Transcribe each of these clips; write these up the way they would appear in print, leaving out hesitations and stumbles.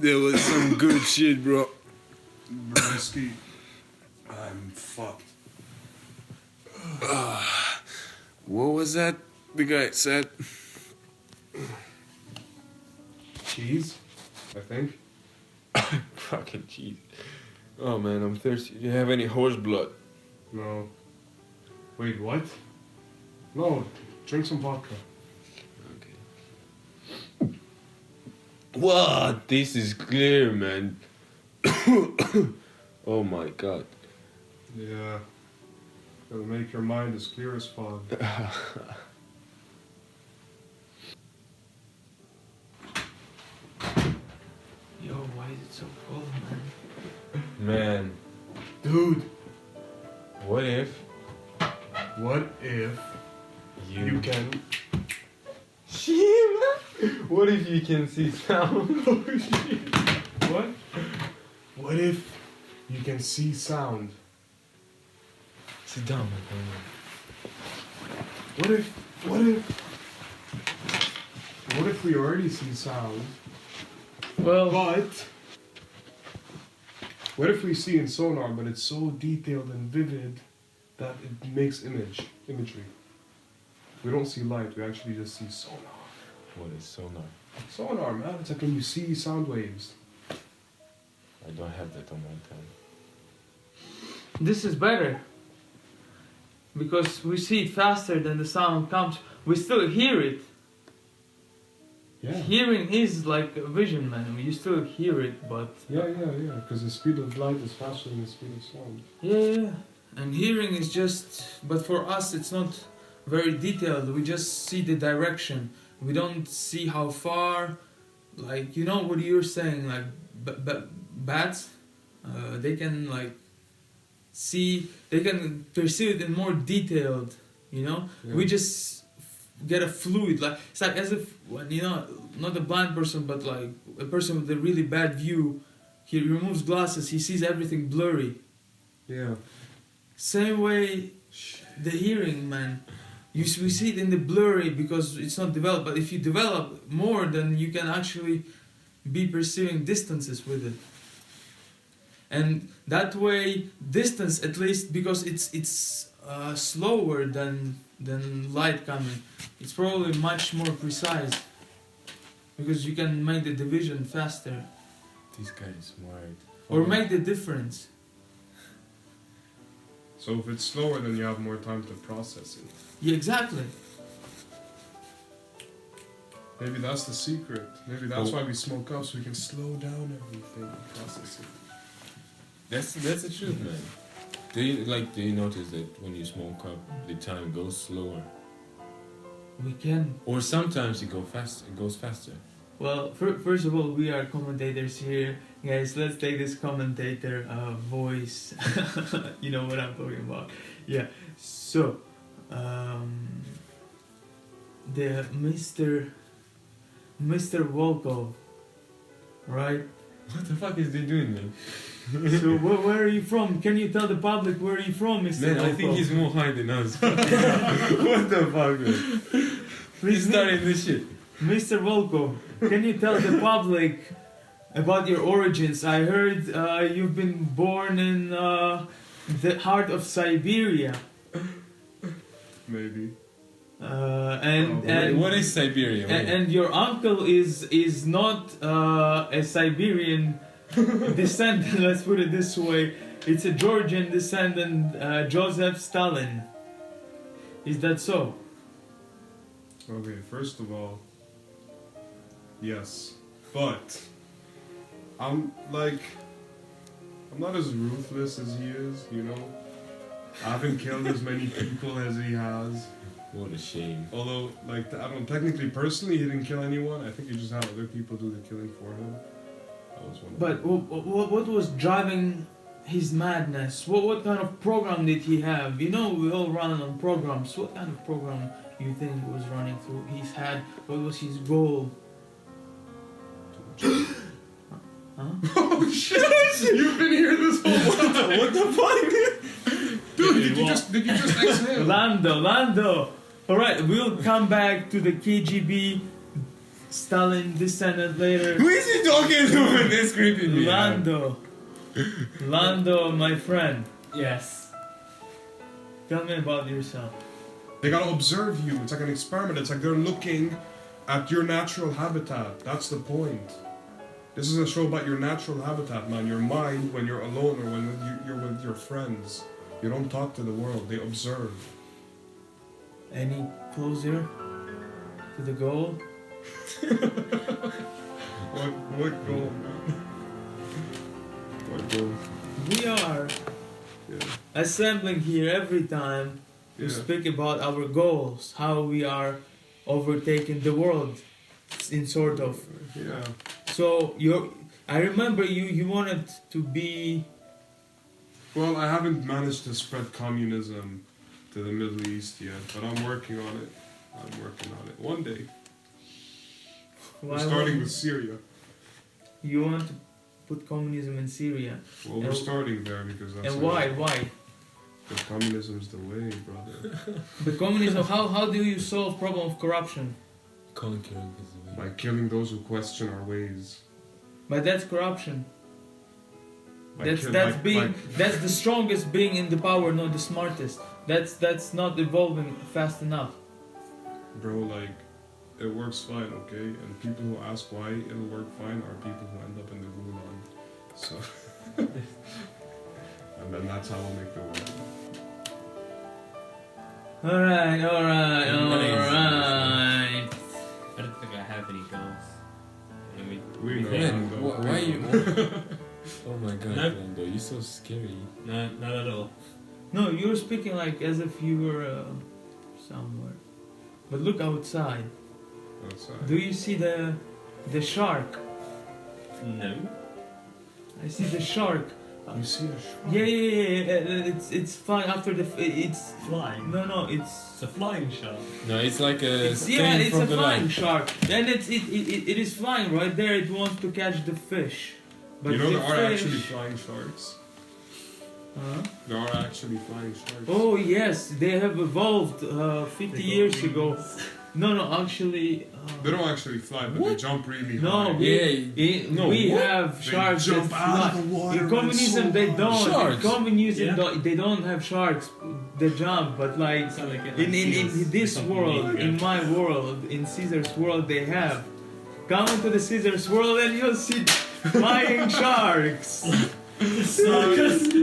There was some good shit, bro. Broski, I'm fucked. What was that the guy said? Cheese, I think. Fucking cheese. Oh man, I'm thirsty. Do you have any horse blood? No. Wait, what? No, drink some vodka. Okay. What? This is clear, man. Oh my god. Yeah. It'll make your mind as clear as fog. Yo, why is it so cold, man? Man, Dude, what if what if you can... What if you can see sound? Oh shit. What? What if you can see sound? Sit down, man. What if we already see sound? Well, But what if we see in sonar, but it's so detailed and vivid that it makes imagery? We don't see light, we actually just see sonar. What is sonar? Sonar, man, it's like when you see sound waves. I don't have that on my time. this is better. Because we see it faster than the sound comes. We still hear it. Yeah. Hearing is like a vision, man. I mean, you still hear it, but... Yeah, because the speed of light is faster than the speed of sound. Yeah. And hearing is just... But for us, it's not very detailed. We just see the direction. We don't see how far... Like, you know what you're saying, like, bats, they can, like, see... They can perceive it in more detailed, you know? Yeah. We just get a fluid, like, it's like as if, when, you know, not a blind person, but, like, a person with a really bad view, he removes glasses, he sees everything blurry. Yeah. Same way, the hearing, man. We see it in the blurry because it's not developed. But if you develop more, then you can actually be perceiving distances with it. And that way, distance at least, because it's slower than light coming. It's probably much more precise because you can make the division faster This guy is smart. or make the difference. So if it's slower, then you have more time to process it. Yeah, exactly. Maybe that's the secret. Maybe that's why we smoke up, so we can slow down everything and process it. That's the truth, man. Do you notice that when you smoke up, the time goes slower, We can. or sometimes it goes faster? Well, first of all, we are commentators here. Guys, let's take this commentator voice. You know what I'm talking about. Yeah. So, the Mr. Volkov, right? What the fuck is they doing, man? So, where are you from? Can you tell the public where are you from, Mr. Man, Volkov? I think he's more high than us. What the fuck, man? He's starting this shit. Mr. Volkov, can you tell the public about your origins? I heard you've been born in the heart of Siberia. Maybe. And What is Siberia? and your uncle is not a Siberian descendant. Let's put it this way: it's a Georgian descendant, Joseph Stalin. Is that so? Okay, first of all, yes. But I'm not as ruthless as he is, you know? I haven't killed as many people as he has. What a shame. Although, like, I don't technically, personally, he didn't kill anyone. I think he just had other people do the killing for him. That was one. But what was driving his madness? What kind of program did he have? You know, we all run on programs. What kind of program you think was running through his head? What was his goal? Huh? Oh shit! You've been here this whole time. What the fuck, dude? Did you just exhale? Lando. All right, we'll come back to the KGB Stalin descended later. Who is he talking to? This creeping me out. Lando, my friend. Yes. Tell me about yourself. They gotta observe you. It's like an experiment. It's like they're looking at your natural habitat. That's the point. This is a show about your natural habitat, man. Your mind when you're alone or when you're with your friends. You don't talk to the world. They observe. Any closer to the goal? What goal, man? What goal? We are Yeah. assembling here every time to Yeah. speak about our goals, how we are overtaking the world, in sort of. Yeah. So I remember you wanted to be. Well, I haven't managed to spread communism to the Middle East yet, but I'm working on it. One day. We're starting with Syria. You want to put communism in Syria? Well, we're starting there because that's. And why? Why? Because communism's the way, brother. The communism. How do you solve problem of corruption? Conquering is the way. By killing those who question our ways. But that's corruption. By That's kill- that's by- being by- that's the strongest being in the power, not the smartest. That's not evolving fast enough. Bro, like, it works fine, okay? And people who ask why it'll work fine are people who end up in the gulag. So. And then that's how we'll make the world. Alright. I don't think I have any goals. I mean, We know. Man, Lando. why you? Oh my God, Nope. Lando, you're so scary. no, not at all. No, you're speaking like as if you were somewhere. But look outside. Outside. Do you see the shark? No. I see the shark. You see a shark? Yeah. It's flying after it's Flying. no it's. It's a flying shark. No, it's like a It's, stain yeah, it's from a the flying light. shark. And it is flying right there. It wants to catch the fish. But You know the there are fish, actually flying sharks. Huh? There are actually flying sharks. Oh yes, they have evolved 50 years ago. No, actually. They don't actually fly, but they jump really No, high. Yeah. we what? have They sharks that jump out of fly. the water. In man, communism, so they hard. don't. Sharks. In communism, Yeah. they don't have sharks. They jump, but like So they get, in seals or this something world, like in that. my world, in Caesar's world, they have. Come into the Caesar's world and you'll see flying sharks.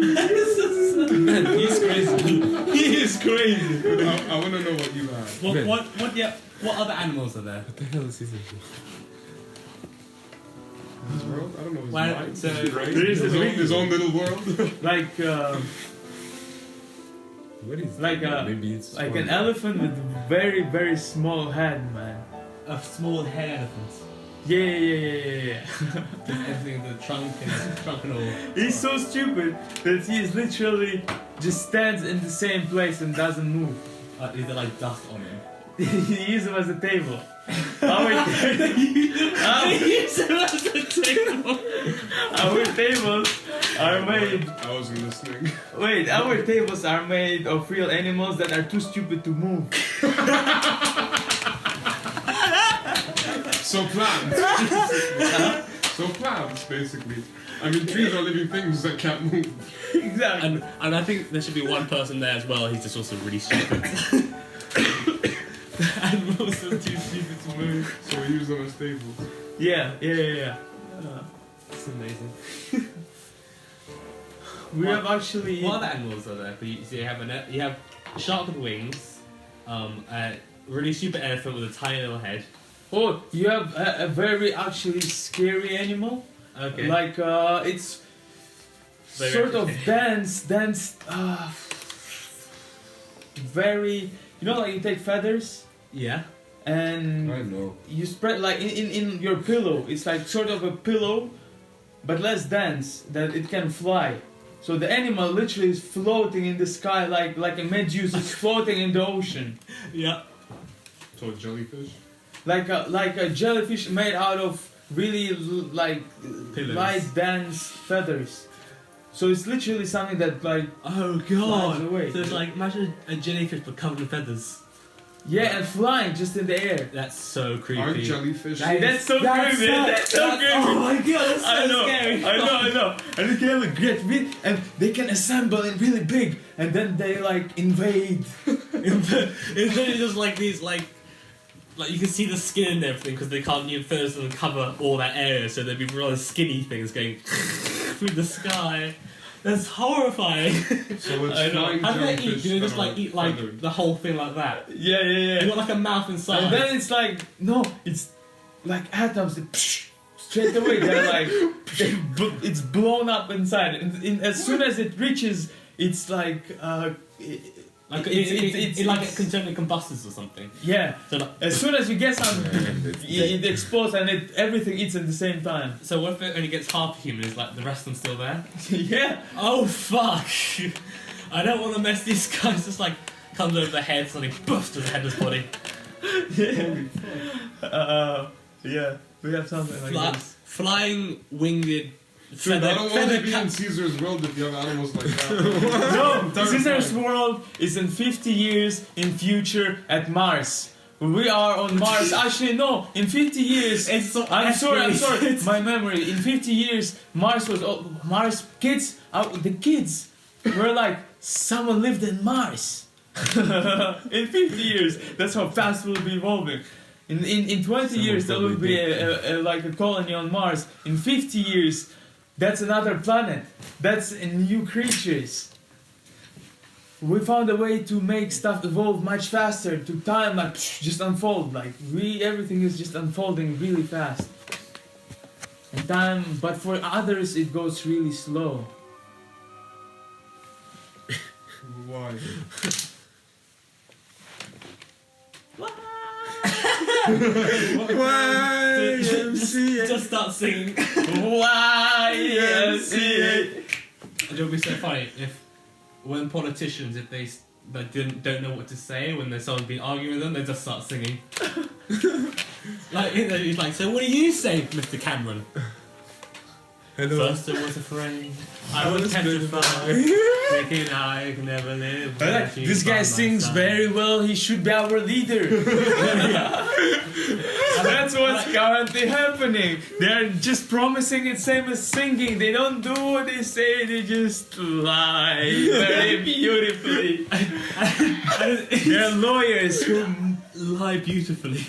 Man, he's crazy. He is crazy. I want to know what you have. What, Ben. what other animals are there? What the hell is this? His world? I don't know his Why- mind. so- His brain. There is his, a own, big- his own little world. Like What is Like that? a- Maybe it's like fun. an elephant with very very small head, man. A small head elephant. Yeah. Everything, the trunk and all. He's so stupid that he is literally just stands in the same place and doesn't move. Is there like dust on him? He uses him as a table. Our tables are made. I wasn't listening. Wait, our tables are made of real animals that are too stupid to move. So plants. So plants, basically. I mean, trees are living things that can't move. Exactly. And I think there should be one person there as well. He's just also really stupid. Animals are too stupid to move. So we use them as tables. Yeah. It's amazing. We have actually. What other animals are there? So you have a shark with wings, a really stupid elephant with a tiny little head. Oh, you have a very actually scary animal. Okay. Like it's Very sort of interesting. dense. Very. You know, like you take feathers Yeah. and I know. you spread like in your pillow. It's like sort of a pillow, but less dense that it can fly. So the animal literally is floating in the sky like a Medusa is floating in the ocean. Yeah. So a jellyfish. Like a jellyfish made out of really Pillows. light dense feathers. So it's literally something that like Oh flies god. away. So it's like imagine a jellyfish but covered in feathers. Yeah, and flying just in the air. That's so creepy. Aren't jellyfish? That's so That's creepy. That's so creepy. Oh my god, that's so I know, scary. I know. And they can like get big, and they can assemble in really big, and then they like invade. It's literally just like these like you can see the skin and everything because they can't use feathers and cover all that area, so there'd be really skinny things going through the sky. That's horrifying. So it's I know. flying How do they eat? jellyfish Do they just that like are eat like feathered. the whole thing like that? Yeah, You got like a mouth inside. And then it's like no, it's like atoms. That straight away they're like it's blown up inside. And as soon as it reaches, it's like like it's it like it congenitally combusts or something. yeah. So like, As soon as you get some, That's- it explodes and everything eats at the same time. so what if it only gets half human? Is like the rest of them still there? Yeah. Oh fuck! I don't want to mess these guys. Just like comes over the head, suddenly poof to the headless body. Yeah. We have something like Fly, this. flying winged. Dude, I don't want to be in cat. Caesar's world if you have animals like that. No, Terrifying. Caesar's world is in 50 years in future at Mars. We are on Mars. Actually, no. In 50 years, It's so I'm sorry. escalated. My memory. In 50 years, Mars was Mars kids. The kids were like someone lived in Mars. In 50 years, that's how fast we'll be evolving. In 20 Someone years, there will probably be did. like a colony on Mars. In 50 years, that's another planet. That's new creatures. We found a way to make stuff evolve much faster, to time like just unfold. Like everything is just unfolding really fast. And time, but for others it goes really slow. Why? Just start singing. YMCA. It would be so funny if, when politicians, if they don't know what to say when there's someone been arguing with them, they just start singing. Like he's like, so what do you say, Mr. Cameron? Hello. First I was afraid, I was petrified, thinking I could never live. without you This by guy my sings side. very well. He should be our leader. That's what's currently happening. They're just promising it same as singing. They don't do what they say. They just lie very beautifully. They're lawyers who lie beautifully.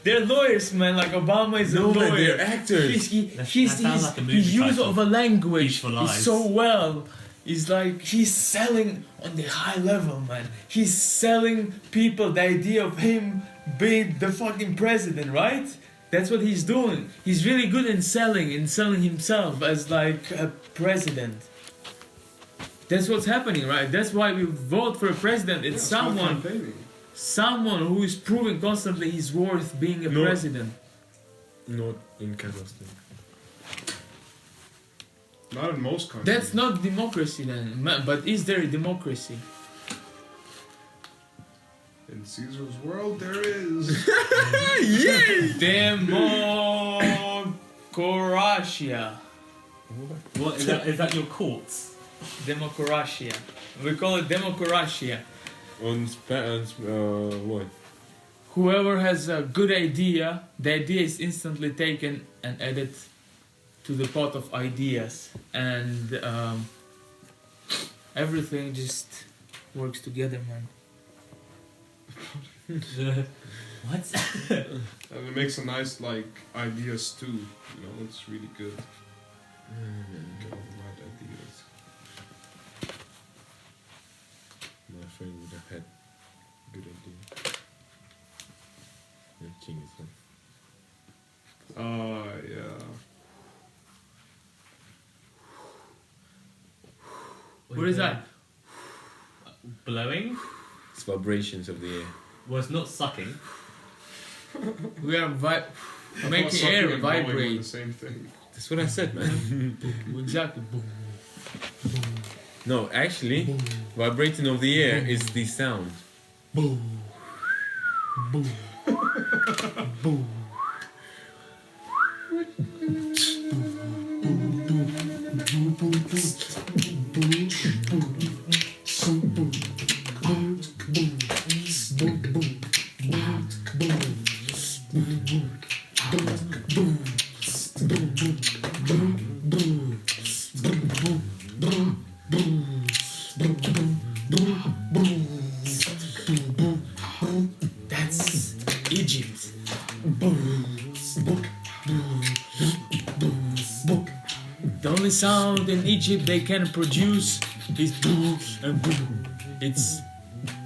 they're lawyers, man. Like Obama is a No, man, lawyer. they're actors. That sounds like a movie His use title. of a language Beautiful is Lies. so well. It's like he's selling on the high level, man. He's selling people the idea of him being the fucking president, right? That's what he's doing. He's really good in selling himself as like a president. That's what's happening, right? That's why we vote for a president. It's someone who is proving constantly he's worth being a No. president. Not in Kazakhstan. Not in most countries. That's not democracy then, but is there a democracy? In Caesar's world, there is. Democratia. What is that your courts? Democratia. We call it democratia. On what? Whoever has a good idea, the idea is instantly taken and added to the pot of ideas, and everything just works together, man. What? And it makes a nice, like, idea stew. You know, it's really good. Get all the right ideas. My friend would have had good idea. Yeah, King is one. Yeah. What is that? Blowing? It's vibrations of the air. Well, it's not sucking. We are I thought making sucking air and blowing were vibrate. the same thing. That's what I said, man. Exactly. Boom. No, actually, vibrating of the air is the sound. That's Egypt. The only sound in Egypt they can produce is boo and boo. It's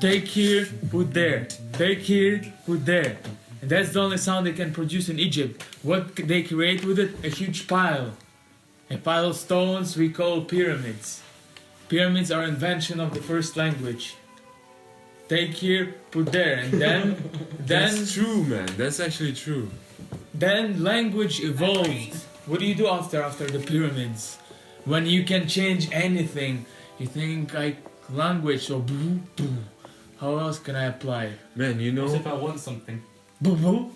take here, put there. Take here, put there. And that's the only sound they can produce in Egypt. What they create with it? A huge pile. A pile of stones we call pyramids. Pyramids are invention of the first language. Take here, put there, and then That's true, man. That's actually true. then language evolved. What do you do after the pyramids? When you can change anything, you think like language, so boo boo. How else can I apply? Man, you What know, if I want something? Boo boo,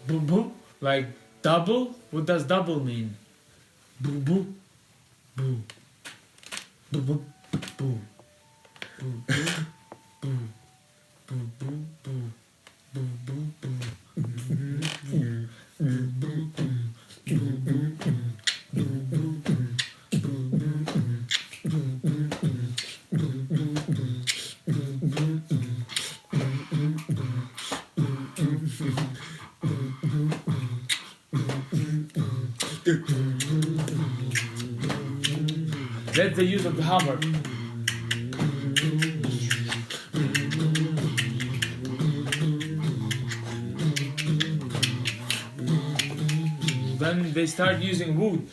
boo boo. Like double? What does double mean? Boo boo, boo, boo boo, boo, boo boo, boo, boo boo, boo, boo boo, That's the use of the hammer. Then they start using wood.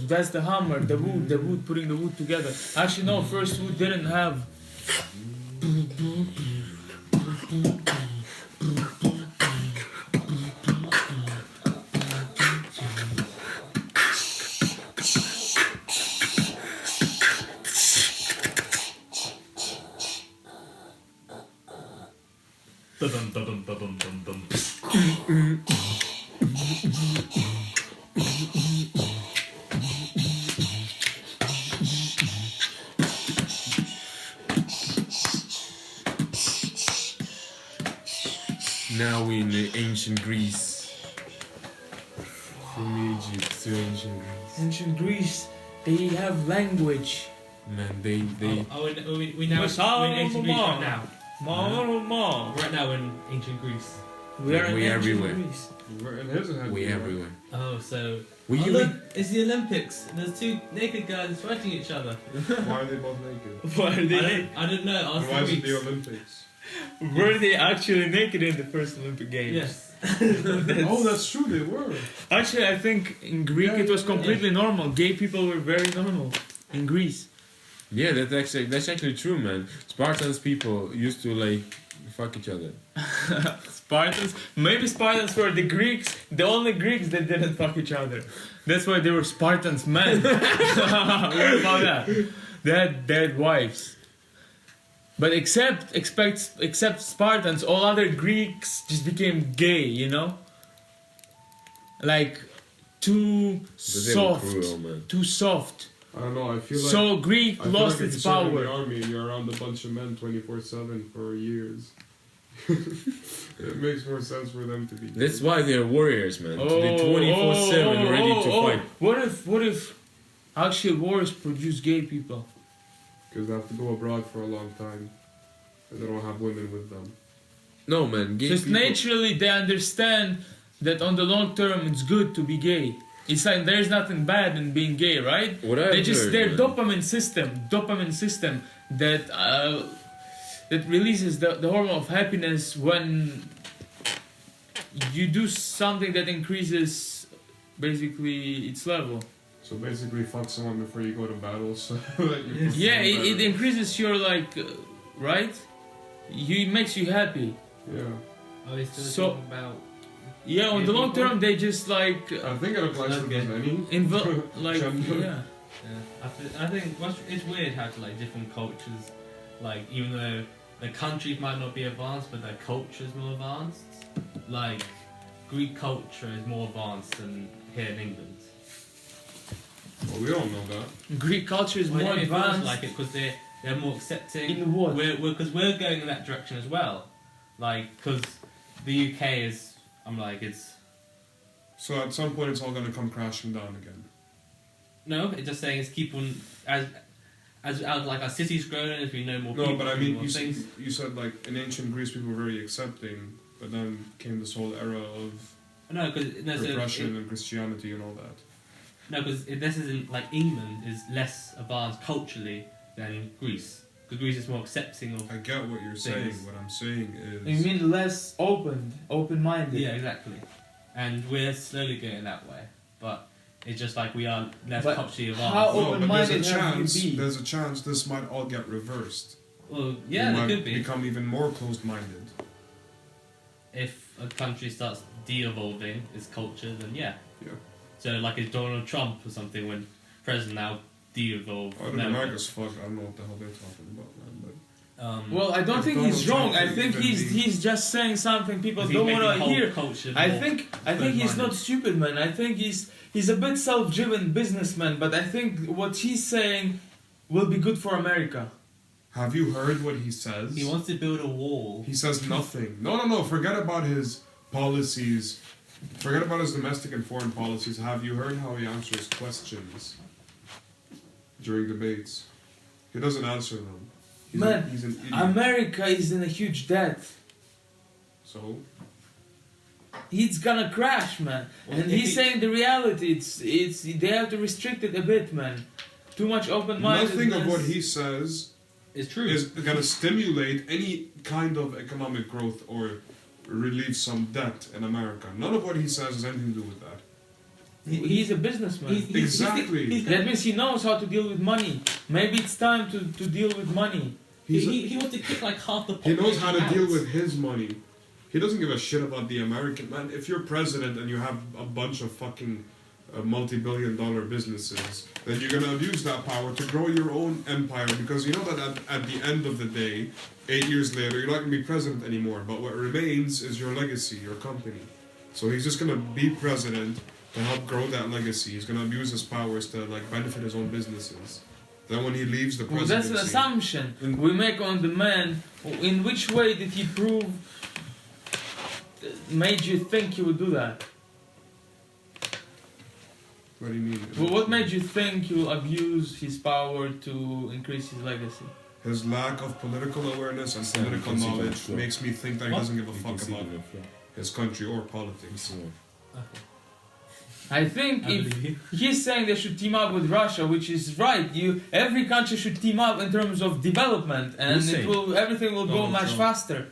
That's the hammer, the wood, putting the wood together. Actually, no, first wood didn't have. Dum dum dum dum dum dum. now we in the ancient Greece. From Egypt to ancient Greece. Ancient Greece, they have language. Man, they We know we're in ancient Greece right now. Ma. Right now we're in ancient Greece. We are in We ancient everywhere. Greece. We're in his head. we everywhere. Oh, so We, oh, we look, it's the Olympics. And there's two naked guys fighting each other. Why are they both naked? Why are I don't know. Ask And why is the it the Greeks. Olympics? Were they actually naked in the first Olympic Games? Yes. Oh, that's true. They were. Actually, I think in Greek it was completely normal. Gay people were very normal in Greece. yeah, that's actually true, man. Spartans people used to like fuck each other. Spartans, maybe Spartans were the Greeks, the only Greeks that didn't fuck each other. That's why they were Spartans men. What about that? They had wives. But except Spartans, all other Greeks just became gay, you know? Like too But they soft. were cruel, man. Too soft. I don't know. I feel like. So Greek I feel lost like if its you serve in the power. army and you're around a bunch of men 24/7 for years. It makes more sense for them to be. That's why they're warriors, man. They're 24/7 ready to fight. What if actually wars produce gay people? Because they have to go abroad for a long time, and they don't have women with them. No, man. Gay Just people, naturally they understand that on the long term it's good to be gay. It's like there's nothing bad in being gay, right? What I've They just heard, their man. dopamine system that that releases the hormone of happiness when you do something that increases basically its level. So basically, fuck someone before you go to battle, so that you. perform Yeah, it better. increases your like right. It makes you happy. Yeah, Are they still So- talking about? Yeah, on Gay the long people? term they just like I think it applies to Okay. any. like Gender. yeah. Yeah, I think it's weird how to like different cultures, like even though the countries might not be advanced, but their culture is more advanced. Like Greek culture is more advanced than here in England. Well, we don't know that. Greek culture is Well, more it feels advanced. like it because they're more accepting. In what? We're going in that direction as well. Like because the UK is, I'm like it's So at some point, it's all gonna come crashing down again. no, it's just saying it's keep on as like our cities grown, as we know more No, people, but I mean, more you things. said like in ancient Greece people were very accepting, but then came this whole era of No, because repression and Christianity and all that. no, because this isn't like England is less advanced culturally than Greece. Because Greece is more accepting of. I get what you're saying. Things. What I'm saying is. You mean less open-minded? Yeah, exactly. And we're slowly going that way, but it's just like we are less But culturally how advanced. open- no, but there's a open-minded have you chance. been? There's a chance this might all get reversed. Well, We yeah, might it could be. become even more closed-minded. If a country starts de-evolving its culture, then yeah. Yeah. So like it's Donald Trump or something when president now de-evolve. I don't know, America's fucked. I don't know what the hell they're talking about, man. But Well, I don't If think Donald he's wrong. Trump I think even he's just saying something people He's don't making want to whole hear. culture I more think he's closed-minded. not stupid, man. I think he's a bit self-driven businessman, but I think what he's saying will be good for America. have you heard what he says? He wants to build a wall. He says nothing. No. Forget about his policies. Forget about his domestic and foreign policies. Have you heard how he answers questions during debates? He doesn't answer them. Man, he's an idiot. America is in a huge debt. So It's gonna crash, man. Well, And if he's he- saying the reality. It's they have to restrict it a bit, man. Too much open-mindedness. nothing of what he says It's true. is going to stimulate any kind of economic growth or relieve some debt in America. None of what he says has anything to do with that. He's a businessman. Exactly. That means he knows how to deal with money. Maybe it's time to deal with money. He wants to kick like half the He population knows how to out. deal with his money. He doesn't give a shit about the American man. If you're president and you have a bunch of fucking multi-billion-dollar businesses, then you're gonna abuse that power to grow your own empire because you know that at the end of the day, 8 years later, you're not gonna be president anymore. But what remains is your legacy, your company. So he's just gonna be president to help grow that legacy. He's gonna abuse his powers to like benefit his own businesses. Then when he leaves the Well, that's presidency, an assumption we make on the man. In which way did he prove? Made you think he would do that? what do you mean? Well, what made you think he will abuse his power to increase his legacy? His lack of political awareness and Sam, you political can see knowledge the flow. makes me think that he What? doesn't give a You fuck can see about the flow. his country or politics. Yeah. Okay. I think I if believe you. he's saying they should team up with Russia, which is right. Every country should team up in terms of development, and Who's saying? everything will go Donald much Trump. faster.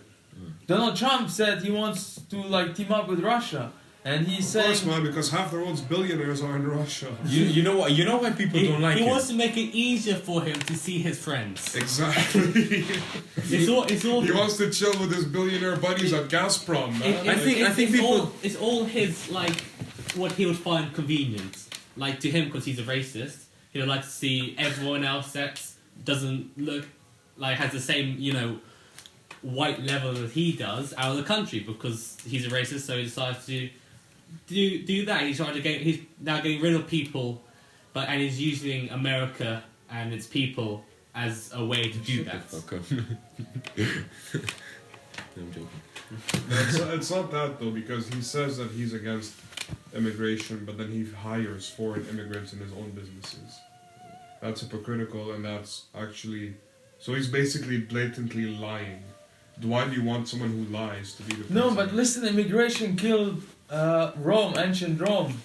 Donald Trump said he wants to like team up with Russia, and he's Of course, saying man, because half the world's billionaires are in Russia. You know what? You know why people don't like He it. wants to make it easier for him to see his friends. Exactly. It's all. he wants to chill with his billionaire buddies at Gazprom, man. I think it's people- it's all his like what he would find convenient. Like to him, because he's a racist, he would like to see everyone else that doesn't look like has the same white level that he does out of the country because he's a racist. So he decides to do that. He's trying to get. He's now getting rid of people, and he's using America and its people as a way to do Shut that. the fuck up. I'm joking. It's not that though, because he says that he's against immigration, but then he hires foreign immigrants in his own businesses. That's hypocritical, and that's actually so he's basically blatantly lying. Why do you want someone who lies to be the president? no, but listen, immigration killed Rome, ancient Rome.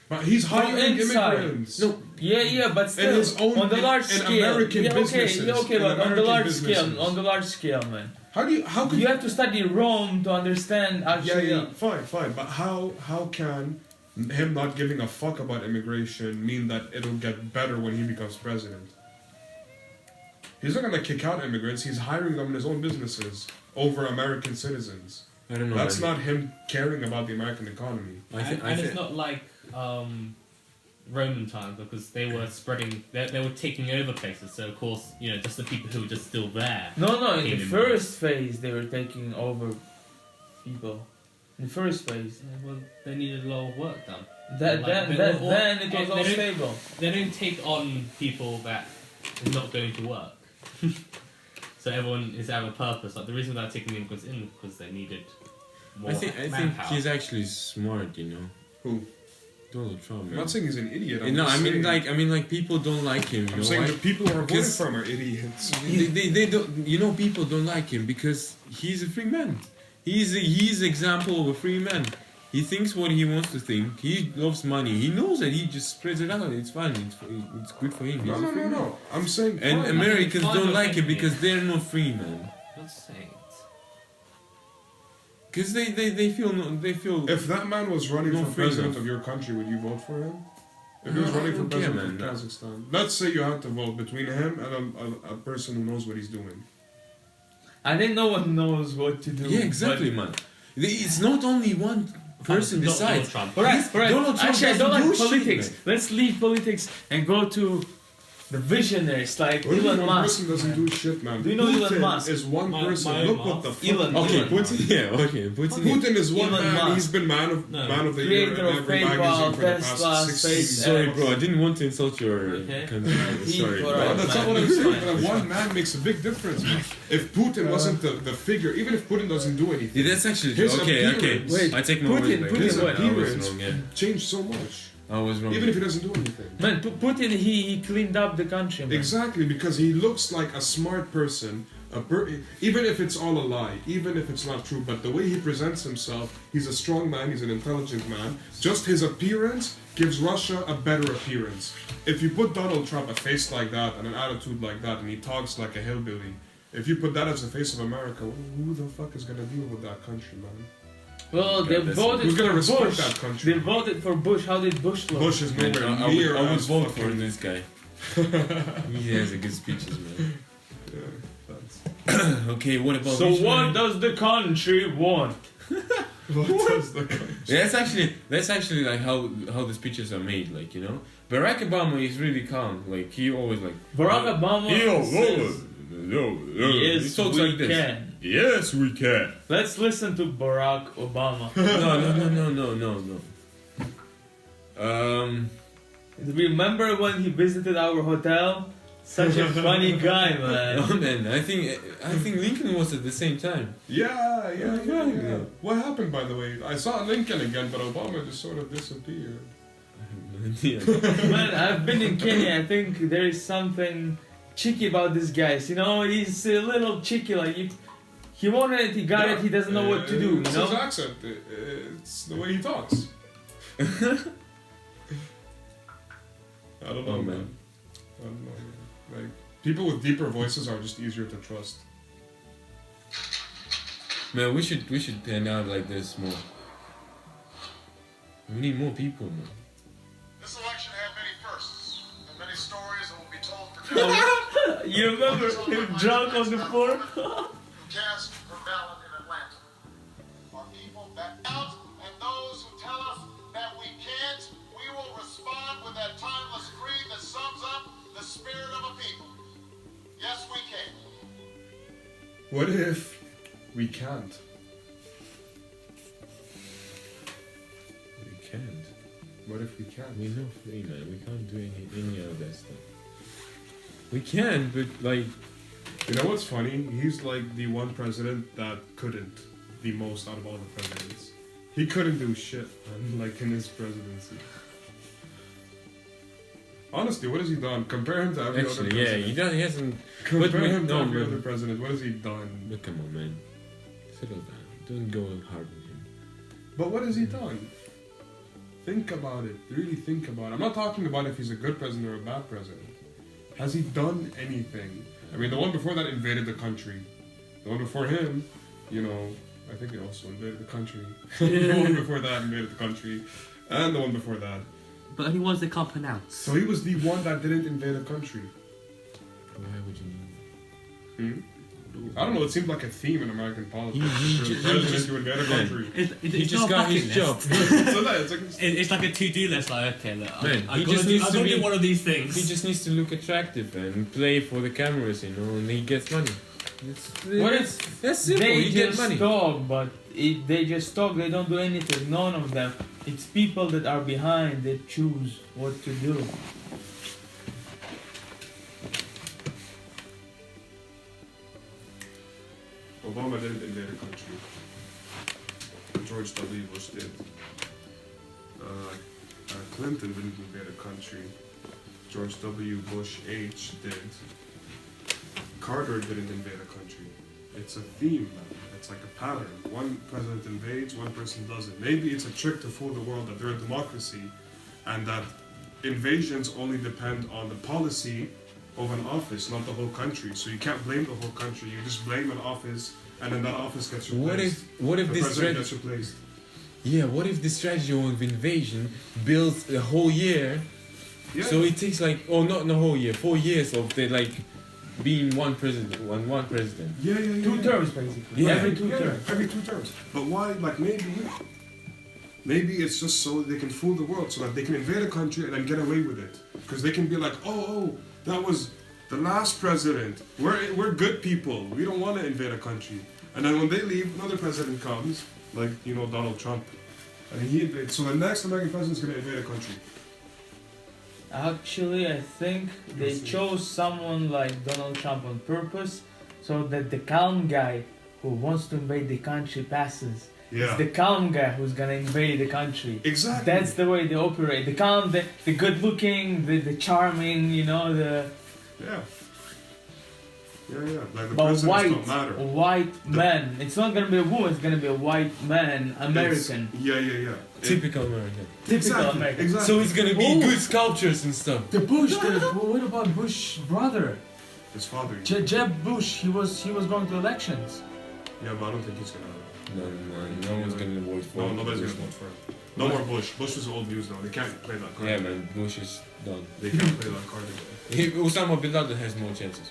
But he's From hiring inside. immigrants. No, Yeah, but still his own- on the large in scale. American businesses, okay, in but on the American large businesses. scale, on the large scale, man. How could You have to study Rome to understand actually. Yeah, fine. But how can him not giving a fuck about immigration mean that it'll get better when he becomes president? He's not gonna kick out immigrants. He's hiring them in his own businesses over American citizens. I don't know. That's man. not him caring about the American economy. And it's not like Roman times because they were spreading, they were taking over places. So of course, just the people who were just still there. No, in the Came in. first phase they were taking over people. In the first phase. Well, they needed a lot of work done. Then it was all they don't- stable. They don't take on people that are not going to work. So everyone is out of purpose. Like the reason they're taking the immigrants in because they needed more I think manpower. he's actually smart. Who? Donald Trump. I'm Man. not saying he's an idiot. I'm No, just I mean, like people don't like him. You I'm know saying why? the people who are voting Because- for him are idiots. They don't. You know, people don't like him because he's a free man. He's example of a free man. He thinks what he wants to think. He loves money. He knows that he just spreads it out. It's fine. It's good for him. He's No, a no, free no, man. no. I'm saying And fine. Americans Fine, don't like okay. him because they're not free, man. Not saying it. Because they feel If that man was running No for freedom. president of your country, would you vote for him? If he was No, running I for don't care, president man. of Kazakhstan, let's say you had to vote between him and a person who knows what he's doing. I think no one knows what to do. yeah, exactly, man. It's not only one person Not decides. Donald Trump. But, alright, alright. Donald Trump Actually, I don't doesn't like do shit, politics. man. Let's leave politics and go to the visionaries like What if Elon one Musk. person doesn't do shit, man? Do you know Putin Elon Musk? is one My- person. my Look Musk. what the fuck. Elon Okay, Elon Putin. Yeah, okay, Putin. Putin is one Elon man. Musk. He's been man of the year Creator in of every PayPal, magazine for the Tesla, past 6 Space- years. Sorry, bro. I didn't want to insult your Okay. country. Sorry. He- bro. alright. That's not man. what I'm saying. Fine. But one man makes a big difference. If Putin wasn't the figure, even if Putin doesn't do anything, Yeah, that's actually His okay. appearance- Wait, I take my Putin- words back. Putin his what? I was appearance wrong. Yeah, changed so much. I was wrong. Even if he doesn't do anything. Man, Putin, he cleaned up the country, man. Exactly, because he looks like a smart person. Even if it's all a lie, even if it's not true, but the way he presents himself, he's a strong man, he's an intelligent man. Just his appearance gives Russia a better appearance. If you put Donald Trump a face like that and an attitude like that, and he talks like a hillbilly, if you put that as the face of America, who the fuck is gonna deal with that country, man? Well, Yeah, they that's- voted Who's gonna for respect Bush. that country? They voted for Bush. How did Bush look? Bush is Man, nowhere I near would as vote for fucking- this guy. He has a good speeches, man. Yeah, that's- Okay, what about So which what one? does the country want? What does the country? Yeah, that's actually like how the speeches are made, like, you know. Barack Obama is really calm, like he always like Barack Obama says, he yes, talks we like this. can. Yes, we can. Let's listen to Barack Obama. No. Remember when he visited our hotel? Such a funny guy, No, man. man. I think Lincoln was at the same time. Yeah. What happened, by the way? I saw Lincoln again, but Obama just sort of disappeared. Yeah. Man, I've been in Kenya. I think there is something cheeky about this guy. You know, he's a little cheeky. Like if he wanted it, he got it. He doesn't know what to do. You It's his know. accent. It's the way he talks. I don't know, Oh, man. I don't know. Like people with deeper voices are just easier to trust. Man, we should turn out like this more. We need more people, man. This election had many firsts and many stories that will be told for generations. You remember him drunk on the floor? Who cast her ballot in Atlanta are people that out, and those who tell us that we can't, we will respond with that timeless creed that sums up the spirit of a people. Yes, we can. What if we can't? We can't. What if we can't? We're not free, man. We can't do any of that stuff. We can, but like, You know what's funny? He's like the one president that couldn't the most out of all the presidents. He couldn't do shit, man, like in his presidency. Honestly, what has he done? Compare him to every other actually, yeah, president. he hasn't. Compare but we- him to no, every but- other president. What has he done? But come on, man. Settle down. Don't go hard on him. But what has he done? Think about it. Really think about it. I'm not talking about if he's a good president or a bad president. Has he done anything? I mean, the one before that invaded the country. The one before him, you know, I think he also invaded the country. The one before that invaded the country. And the one before that. But only ones they can't pronounce. So he was the one that didn't invade the country. Why would you know? I don't know, it seemed like a theme in American politics. He For the just- president to invade a Man. country. He just got his job. So that, it's like, It's like a to-do list. Like, okay, look, Man, I'm he gonna just do, needs I'm to gonna do be- one of these things. He just needs to look attractive and play for the cameras, you know, and he gets money. What if That's simple. they You get just money. talk, but they just talk, they don't do anything, none of them. It's people that are behind that choose what to do. Obama didn't invade a country. George W. Bush did. Clinton didn't invade a country. George W. Bush H. did. Carter didn't invade a country. It's a theme, man. It's like a pattern. One president invades, one person doesn't. Maybe it's a trick to fool the world that they're a democracy and that invasions only depend on the policy of an office, not the whole country. So you can't blame the whole country. You just blame an office, and then that office gets replaced. What if the this president strategy? gets replaced? Yeah, what if the strategy of invasion builds a whole year? Yeah. So it takes like, oh, not the whole year, 4 years of the like being one president, one president. Yeah, yeah, yeah. 2 terms basically. Yeah. Every 2 Yeah, terms. every 2 terms. But why? Like maybe it's just so they can fool the world, so that they can invade a country and then get away with it. Because they can be like, oh, that was the last president. We're good people. We don't want to invade a country. And then when they leave, another president comes, like Donald Trump, and he invades. So the next American president is going to invade a country. Actually, I think they chose someone like Donald Trump on purpose so that the calm guy who wants to invade the country passes. Yeah. It's the calm guy who's gonna invade the country. Exactly. That's the way they operate. The calm, the good looking, the charming, the Yeah. Yeah. Like the but presidents don't matter. white man. It's not gonna be a woman. It's gonna be a white man, American, Yeah. Typical American. typical American. Exactly. So it's gonna be Oh. good sculptures and stuff. The Bush. What about Bush brother? His father. Jeb Bush. He was going to elections. Yeah, but I don't think he's gonna. No one's gonna vote for. No, nobody's Bush. gonna vote for him. No more Bush. Bush is old news now. They can't play that card. Yeah, man, Bush is done. They can't play that card again. Osama bin Laden has more chances.